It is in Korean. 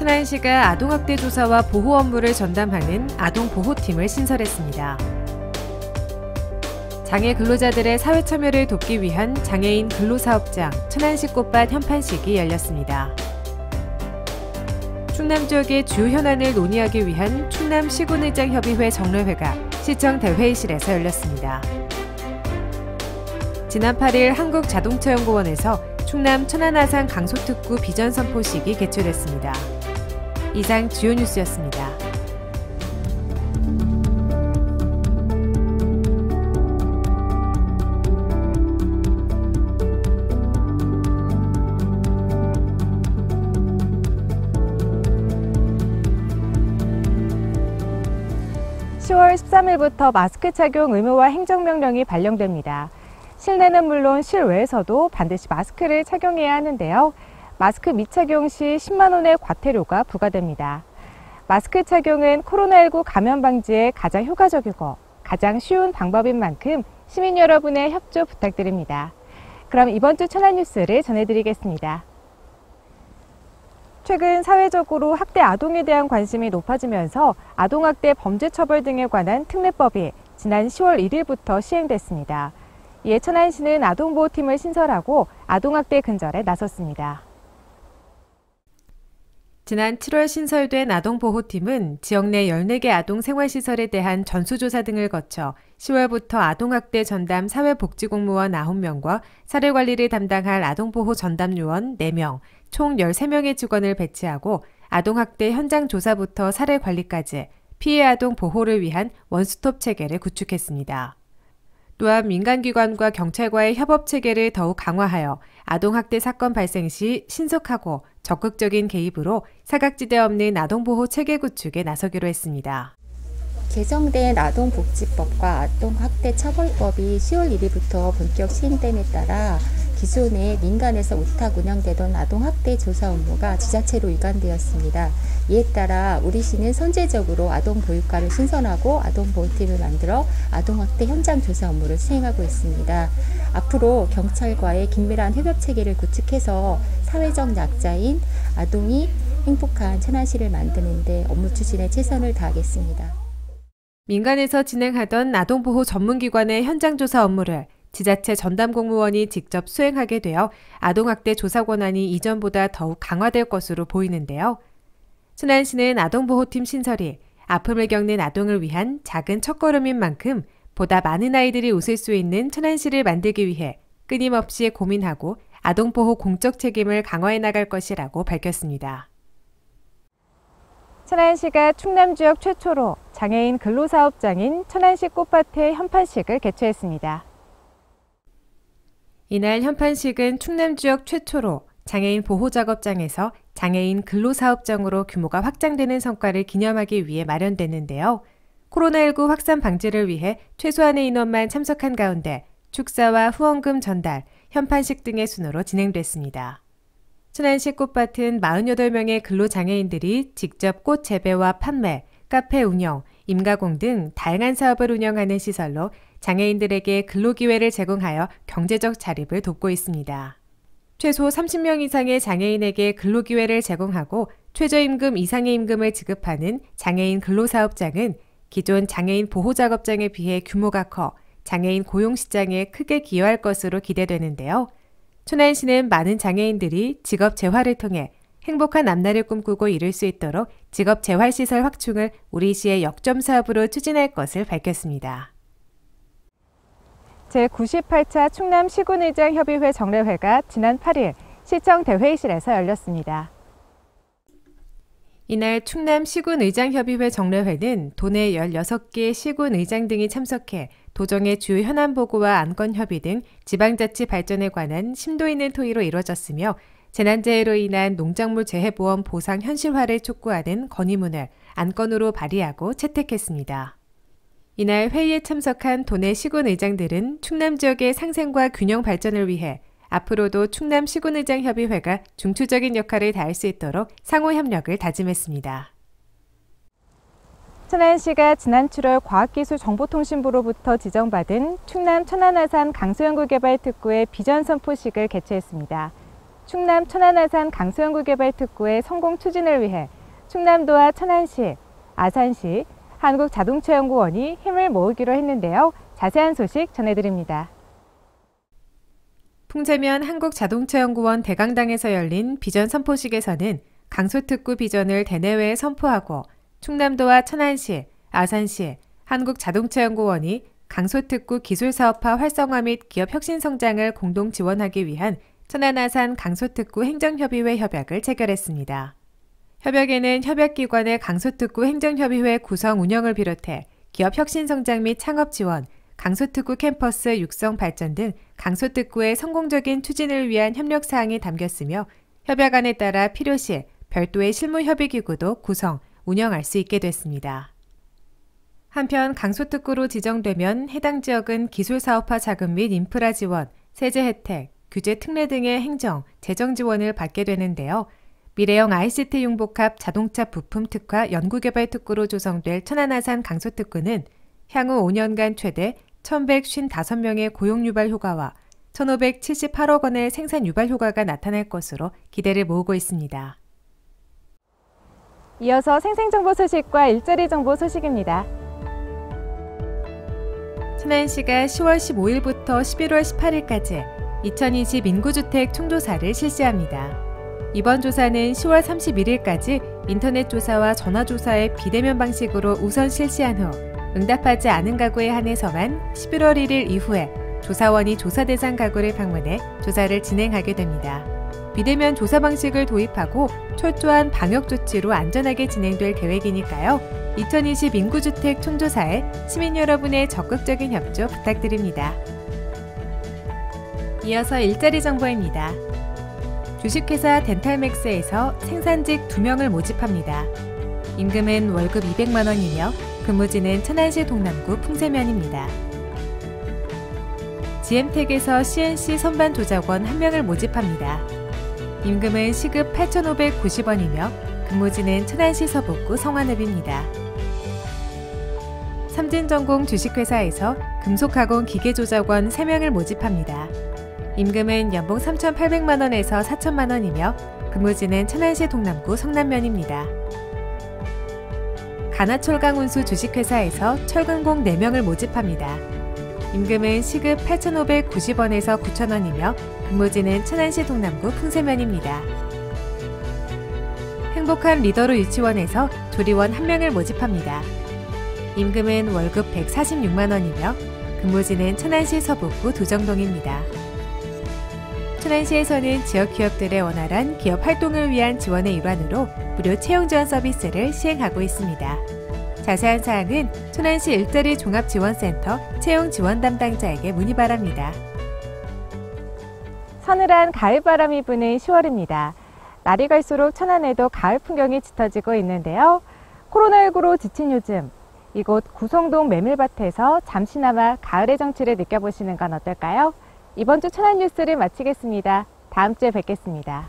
천안시가 아동학대 조사와 보호 업무를 전담하는 아동보호팀을 신설했습니다. 장애 근로자들의 사회 참여를 돕기 위한 장애인 근로사업장 천안시 꽃밭 현판식이 열렸습니다. 충남 지역의 주요 현안을 논의하기 위한 충남시군의장협의회 정례회가 시청 대회의실에서 열렸습니다. 지난 8일 한국자동차연구원에서 충남 천안아산 강소특구 비전 선포식이 개최됐습니다. 이상 주요 뉴스였습니다. 10월 13일부터 마스크 착용 의무화 행정명령이 발령됩니다. 실내는 물론 실외에서도 반드시 마스크를 착용해야 하는데요. 마스크 미착용 시 10만 원의 과태료가 부과됩니다. 마스크 착용은 코로나19 감염 방지에 가장 효과적이고 가장 쉬운 방법인 만큼 시민 여러분의 협조 부탁드립니다. 그럼 이번 주 천안 뉴스를 전해드리겠습니다. 최근 사회적으로 학대 아동에 대한 관심이 높아지면서 아동학대 범죄처벌 등에 관한 특례법이 지난 10월 1일부터 시행됐습니다. 이에 천안시는 아동보호팀을 신설하고 아동학대 근절에 나섰습니다. 지난 7월 신설된 아동보호팀은 지역 내 14개 아동생활시설에 대한 전수조사 등을 거쳐 10월부터 아동학대 전담 사회복지공무원 9명과 사례관리를 담당할 아동보호 전담요원 4명, 총 13명의 직원을 배치하고 아동학대 현장 조사부터 사례관리까지 피해 아동 보호를 위한 원스톱 체계를 구축했습니다. 또한 민간기관과 경찰과의 협업 체계를 더욱 강화하여 아동학대 사건 발생 시 신속하고 적극적인 개입으로 사각지대 없는 아동보호 체계 구축에 나서기로 했습니다. 개정된 아동복지법과 아동학대처벌법이 10월 1일부터 본격 시행됨에 따라 기존에 민간에서 위탁 운영되던 아동학대 조사 업무가 지자체로 이관되었습니다. 이에 따라 우리 시는 선제적으로 아동보육과를 신설하고 아동보호팀을 만들어 아동학대 현장 조사 업무를 수행하고 있습니다. 앞으로 경찰과의 긴밀한 협업체계를 구축해서 사회적 약자인 아동이 행복한 천안시를 만드는 데 업무 추진에 최선을 다하겠습니다. 민간에서 진행하던 아동보호 전문기관의 현장조사 업무를 지자체 전담 공무원이 직접 수행하게 되어 아동학대 조사 권한이 이전보다 더욱 강화될 것으로 보이는데요. 천안시는 아동보호팀 신설이 아픔을 겪는 아동을 위한 작은 첫걸음인 만큼 보다 많은 아이들이 웃을 수 있는 천안시를 만들기 위해 끊임없이 고민하고 아동보호 공적 책임을 강화해 나갈 것이라고 밝혔습니다. 천안시가 충남 지역 최초로 장애인 근로사업장인 천안시 꽃밭의 현판식을 개최했습니다. 이날 현판식은 충남 지역 최초로 장애인 보호작업장에서 장애인 근로사업장으로 규모가 확장되는 성과를 기념하기 위해 마련됐는데요. 코로나19 확산 방지를 위해 최소한의 인원만 참석한 가운데 축사와 후원금 전달, 현판식 등의 순으로 진행됐습니다. 천안시 꽃밭은 48명의 근로장애인들이 직접 꽃 재배와 판매, 카페 운영, 임가공 등 다양한 사업을 운영하는 시설로 장애인들에게 근로기회를 제공하여 경제적 자립을 돕고 있습니다. 최소 30명 이상의 장애인에게 근로기회를 제공하고 최저임금 이상의 임금을 지급하는 장애인 근로사업장은 기존 장애인 보호작업장에 비해 규모가 커 장애인 고용시장에 크게 기여할 것으로 기대되는데요. 천안시는 많은 장애인들이 직업 재활을 통해 행복한 앞날을 꿈꾸고 이룰 수 있도록 직업 재활시설 확충을 우리 시의 역점 사업으로 추진할 것을 밝혔습니다. 제98차 충남시군의장협의회 정례회가 지난 8일 시청 대회의실에서 열렸습니다. 이날 충남시군의장협의회 정례회는 도내 16개 시군의장 등이 참석해 도정의 주요 현안 보고와 안건 협의 등 지방자치 발전에 관한 심도 있는 토의로 이루어졌으며 재난재해로 인한 농작물 재해보험 보상 현실화를 촉구하는 건의문을 안건으로 발의하고 채택했습니다. 이날 회의에 참석한 도내 시군의장들은 충남 지역의 상생과 균형 발전을 위해 앞으로도 충남시군의장협의회가 중추적인 역할을 다할 수 있도록 상호 협력을 다짐했습니다. 천안시가 지난 7월 과학기술정보통신부로부터 지정받은 충남 천안아산 강소연구개발특구의 비전 선포식을 개최했습니다. 충남 천안아산 강수연구개발특구의 성공 추진을 위해 충남도와 천안시, 아산시, 한국자동차연구원이 힘을 모으기로 했는데요. 자세한 소식 전해드립니다. 풍제면 한국자동차연구원 대강당에서 열린 비전 선포식에서는 강소특구 비전을 대내외에 선포하고 충남도와 천안시, 아산시, 한국자동차연구원이 강소특구 기술사업화 활성화 및 기업 혁신 성장을 공동 지원하기 위한 천안아산 강소특구 행정협의회 협약을 체결했습니다. 협약에는 협약기관의 강소특구 행정협의회 구성 운영을 비롯해 기업 혁신 성장 및 창업 지원, 강소특구 캠퍼스 육성 발전 등 강소특구의 성공적인 추진을 위한 협력사항이 담겼으며 협약안에 따라 필요시 별도의 실무협의기구도 구성, 운영할 수 있게 됐습니다. 한편 강소특구로 지정되면 해당 지역은 기술사업화 자금 및 인프라 지원, 세제 혜택, 규제 특례 등의 행정, 재정 지원을 받게 되는데요. 미래형 ICT 융복합 자동차 부품 특화 연구개발 특구로 조성될 천안아산 강소특구는 향후 5년간 최대 1,155명의 고용 유발 효과와 1,578억 원의 생산 유발 효과가 나타날 것으로 기대를 모으고 있습니다. 이어서 생생정보 소식과 일자리 정보 소식입니다. 천안시가 10월 15일부터 11월 18일까지 2020 인구주택 총조사를 실시합니다. 이번 조사는 10월 31일까지 인터넷 조사와 전화 조사의 비대면 방식으로 우선 실시한 후 응답하지 않은 가구에 한해서만 11월 1일 이후에 조사원이 조사 대상 가구를 방문해 조사를 진행하게 됩니다. 비대면 조사 방식을 도입하고 철저한 방역 조치로 안전하게 진행될 계획이니까요. 2020 인구주택 총조사에 시민 여러분의 적극적인 협조 부탁드립니다. 이어서 일자리 정보입니다. 주식회사 덴탈맥스에서 생산직 2명을 모집합니다. 임금은 월급 200만 원이며 근무지는 천안시 동남구 풍세면입니다. GM텍에서 CNC 선반 조작원 1명을 모집합니다. 임금은 시급 8,590원이며 근무지는 천안시 서북구 성완읍입니다. 삼진전공 주식회사에서 금속가공 기계조작원 3명을 모집합니다. 임금은 연봉 3,800만 원에서 4,000만 원이며 근무지는 천안시 동남구 성남면입니다. 가나철강운수 주식회사에서 철근공 4명을 모집합니다. 임금은 시급 8,590원에서 9,000원이며 근무지는 천안시 동남구 풍세면입니다. 행복한 리더로 유치원에서 조리원 1명을 모집합니다. 임금은 월급 146만 원이며 근무지는 천안시 서북구 도정동입니다. 천안시에서는 지역 기업들의 원활한 기업 활동을 위한 지원의 일환으로 무료 채용 지원 서비스를 시행하고 있습니다. 자세한 사항은 천안시 일자리 종합지원센터 채용 지원 담당자에게 문의 바랍니다. 서늘한 가을바람이 부는 10월입니다. 날이 갈수록 천안에도 가을 풍경이 짙어지고 있는데요. 코로나19로 지친 요즘, 이곳 구성동 메밀밭에서 잠시나마 가을의 정취를 느껴보시는 건 어떨까요? 이번 주 천안 뉴스를 마치겠습니다. 다음 주에 뵙겠습니다.